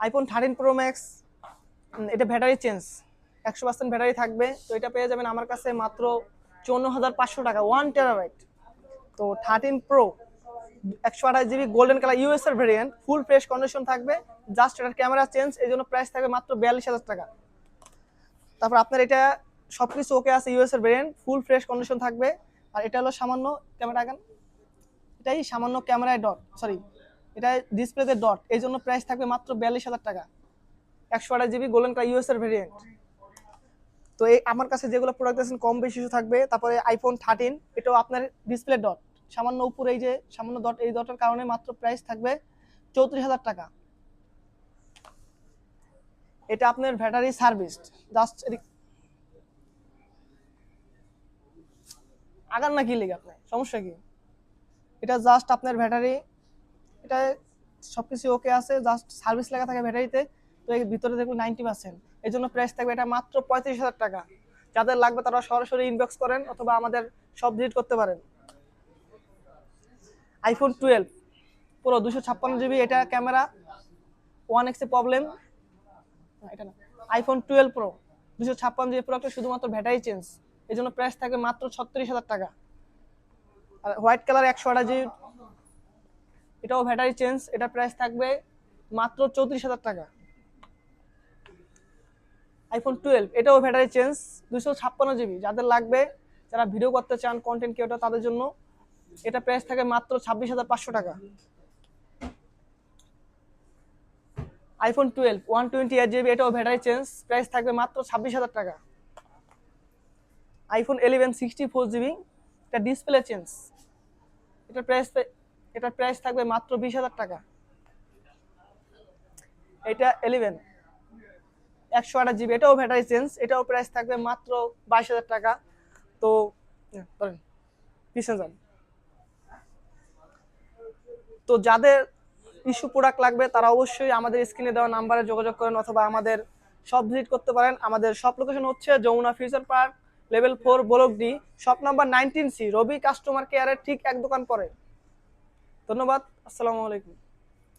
IPhone 13 pro max, এটা battery change, 100% battery থাকবে। তো এটা পেয়ে যাবেন আমার কাছে মাত্র 54,500 টাকা, 1 টেরাবাইট। তো 13 pro 128 GB golden colour US এর ভেরিয়েন্ট, ফুল ফ্রেশ কন্ডিশন থাকবে, জাস্ট এটার ক্যামেরা চেঞ্জ, এই জন্য প্রাইস থাকবে মাত্র 42,000 টাকা। তারপর আপনার এটা সবকিছু ওকে আছে, ইউএস এর ভেরিয়েন্ট, ফুল ফ্রেশ কন্ডিশন থাকবে। আর এটা হলো সামান্য ক্যামেরা, এটাই সামান্য ক্যামেরায় ডট, সরি এটা ডিসপ্লেতে ডট, এই জন্য প্রাইস থাকবে মাত্র 42,000 টাকা, 128 জিবি গোল্ডেন কালার ইউএস এর ভেরিয়েন্ট। তো এই আমার কাছে যেগুলো প্রোডাক্ট আছেন কম বেশি থাকবে। তারপরে আইফোন 13, এটাও আপনার ডিসপ্লে ডট, সামান্য উপরে এই যে সামান্য ডট, এই ডটের কারণে মাত্র প্রাইস থাকবে 34,000 টাকা। এটা আপনার ব্যাটারি সার্ভিস, জাস্ট আগান না কি লেগে আপনার সমস্যা কি? এটা জাস্ট আপনার ব্যাটারি, এটা সবকিছু ওকে আছে, জাস্ট সার্ভিস লেখা থাকে ব্যাটারিতে। তো এর ভিতরে দেখুন 90%, এই জন্য প্রাইস থাকবে এটা মাত্র 35,000 টাকা। যাদের লাগবে তারা সরাসরি ইনবক্স করেন অথবা আমাদের সব ভিজিট করতে পারেন। আইফোন 12 পুরো 256 জিবি, এটা ক্যামেরা 1x এ প্রবলেম, এটা না। আইফোন 12 প্রো 256 জিবি প্রোডাক্টে শুধুমাত্র ব্যাটারি চেঞ্জ, এই জন্য প্রাইস থাকবে মাত্র 36,000 টাকা। আর হোয়াইট কালার 128 জিবি, এটাও ব্যাটারি চেঞ্জ, এটা প্রাইস থাকবে মাত্র 34,000 টাকা। আইফোন 12 এটাও ব্যাটারি চেঞ্জ, 256 জিবি, যাদের লাগবে, যারা ভিডিও করতে চান, কন্টেন্ট ক্রিয়েটর, তাদের জন্য এটা প্রাইস থাকে মাত্র 26,500 টাকা। আইফোন 12 128 জিবি, এটাও ব্যাটারি চেঞ্জ, প্রাইস থাকবে মাত্র 26,000 টাকা। আইফোন 11 64 জিবি, এটা ডিসপ্লে চেঞ্জ, এটার প্রাইস থাকবে মাত্র 20,000 টাকা। এটা 11 128 জিবি, এটাও ব্যাটারি চেঞ্জ, এটাও প্রাইস থাকবে মাত্র 22,000 টাকা। তো ধরেন 20,000। তো যাদের ইস্যু প্রোডাক্ট লাগবে তারা অবশ্যই আমাদের স্ক্রিনে দেওয়া নাম্বারে যোগাযোগ করেন অথবা আমাদের শপ ভিজিট করতে পারেন। আমাদের শপ লোকেশন হচ্ছে Jamuna future park, level 4, block D, shop number 19C, Robi customer কেয়ারের ঠিক এক দোকান পরে। ধন্যবাদ, আসসালামু আলাইকুম।